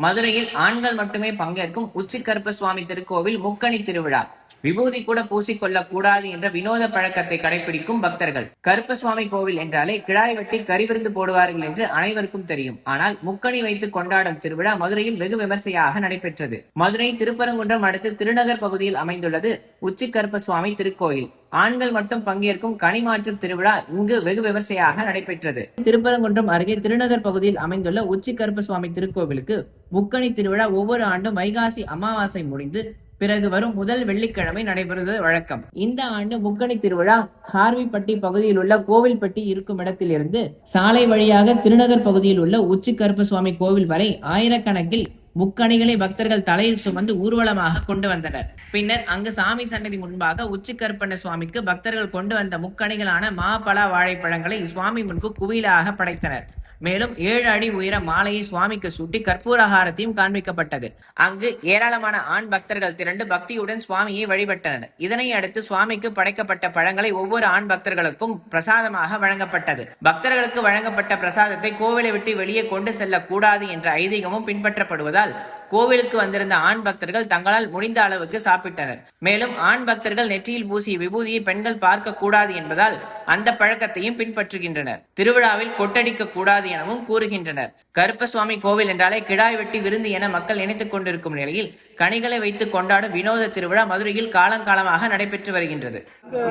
மதுரையில் ஆண்கள் மட்டுமே பங்கேற்கும் உச்சிக்கருப்ப சுவாமி திருக்கோவில் முக்கணி திருவிழா. விபூதி கூட பூசிக்கொள்ளக் கூடாது என்ற வினோத பழக்கத்தை கடைபிடிக்கும் பக்தர்கள். கருப்பசுவாமி கோவில் என்றாலே கிடாய் வெட்டி கறிவிருந்து போடுவார்கள் என்று அனைவருக்கும் தெரியும். ஆனால் முக்கணி வைத்து கொண்டாடும் திருவிழா மதுரையில் வெகு விமர்சையாக நடைபெற்றது. மதுரை திருப்பரங்குன்றம் அடுத்து திருநகர் பகுதியில் அமைந்துள்ளது உச்சிக்கருப்பசுவாமி திருக்கோயில். ஆண்கள் மட்டும் பங்கேற்கும் கனிமாற்றும் திருவிழா இங்கு வெகு விமர்சையாக நடைபெற்றது. திருப்பரங்குன்றம் அருகே திருநகர் பகுதியில் அமைந்துள்ள உச்சிக்கருப்பசுவாமி திருக்கோவிலுக்கு முக்கணி திருவிழா ஒவ்வொரு ஆண்டும் வைகாசி அமாவாசை முடிந்து பிறகு வரும் முதல் வெள்ளிக்கிழமை நடைபெறுவது வழக்கம். இந்த ஆண்டு முக்கணி திருவிழா ஹார்விப்பட்டி பகுதியில் உள்ள கோவில்பட்டி இருக்கும் இடத்திலிருந்து சாலை வழியாக திருநகர் பகுதியில் உள்ள உச்சிக்கருப்ப சுவாமி கோவில் வரை ஆயிரக்கணக்கில் முக்கணிகளை பக்தர்கள் தலையில் சுமந்து ஊர்வலமாக கொண்டு வந்தனர். பின்னர் அங்கு சாமி சன்னதி முன்பாக உச்சிக்கருப்பண்ண சுவாமிக்கு பக்தர்கள் கொண்டு வந்த முக்கணிகளான மாப்பழா வாழைப்பழங்களை சுவாமி முன்பு குவியலாக படைத்தனர். மேலும் 7 அடி உயர மாலையை சுவாமிக்கு சூட்டி கற்பூரஹாரத்தையும் காண்பிக்கப்பட்டது. அங்கு ஏராளமான ஆண் பக்தர்கள் திரண்டு பக்தியுடன் சுவாமியை வழிபட்டனர். இதனை அடுத்து சுவாமிக்கு படைக்கப்பட்ட பழங்களை ஒவ்வொரு ஆண் பக்தர்களுக்கும் பிரசாதமாக வழங்கப்பட்டது. பக்தர்களுக்கு வழங்கப்பட்ட பிரசாதத்தை கோவிலை விட்டு வெளியே கொண்டு செல்லக்கூடாது என்ற ஐதீகமும் பின்பற்றப்படுவதால் கோவிலுக்கு வந்திருந்த ஆண் பக்தர்கள் தங்களால் முடிந்த அளவுக்கு சாப்பிட்டனர். மேலும் ஆண் பக்தர்கள் நெற்றியில் பூசிய விபூதியை பெண்கள் பார்க்க கூடாது என்பதால் அந்த பழக்கத்தையும் பின்பற்றுகின்றனர். திருவிழாவில் கொட்டடிக்க கூடாது எனவும் கூறுகின்றனர். கருப்பசுவாமி கோவில் என்றாலே கிடாய் வெட்டி விருந்து என மக்கள் நினைத்துக் கொண்டிருக்கும் நிலையில் கனிகளை வைத்து கொண்டாடும் வினோத திருவிழா மதுரையில் காலங்காலமாக நடைபெற்று வருகின்றது.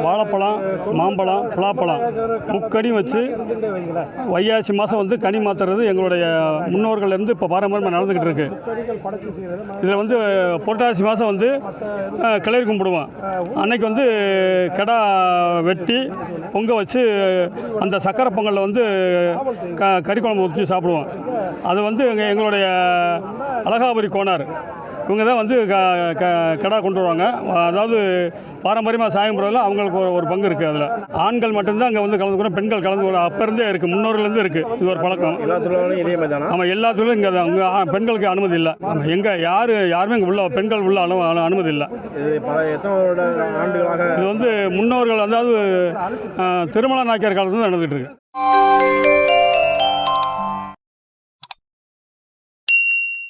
வாழைப்பழம், மாம்பழம், பலாப்பழம் முக்கடி வச்சு வைகாசி மாதம் வந்து கனி மாத்துறது எங்களுடைய முன்னோர்கள் இருந்து இப்போ பாரம்பரியமாக நடந்துக்கிட்டு இருக்கு. இதில் வந்து புரட்டாசி மாதம் வந்து கிளறி கும்பிடுவோம். அன்னைக்கு வந்து கிடா வெட்டி பொங்க வச்சு அந்த சக்கரை பொங்கலில் வந்து கறி குழம்பு ஊற்றி சாப்பிடுவோம். அது வந்து எங்களுடைய அழகாபுரி கோனார் இவங்க தான் வந்து கடா கொண்டு வருவாங்க. அதாவது பாரம்பரியமாக சாயம் போடுறதுல அவங்களுக்கு ஒரு பங்கு இருக்குது. அதில் ஆண்கள் மட்டும்தான் அங்கே வந்து கலந்துக்கிறோம், பெண்கள் கலந்துக்கிறோம். அப்போ இருந்தே இருக்குது, முன்னோர்கள்லேருந்து இருக்குது. இது ஒரு பழக்கம். ஆமாம், எல்லா தொழிலும் இங்கே அங்கே பெண்களுக்கு அனுமதி இல்லை. எங்கே யாருமே இங்கே உள்ள பெண்கள் உள்ள அனுமதி இல்லை. இது வந்து முன்னோர்கள், அதாவது திருமண நாயக்கர் காலத்துல நடந்துகிட்டு இருக்கு.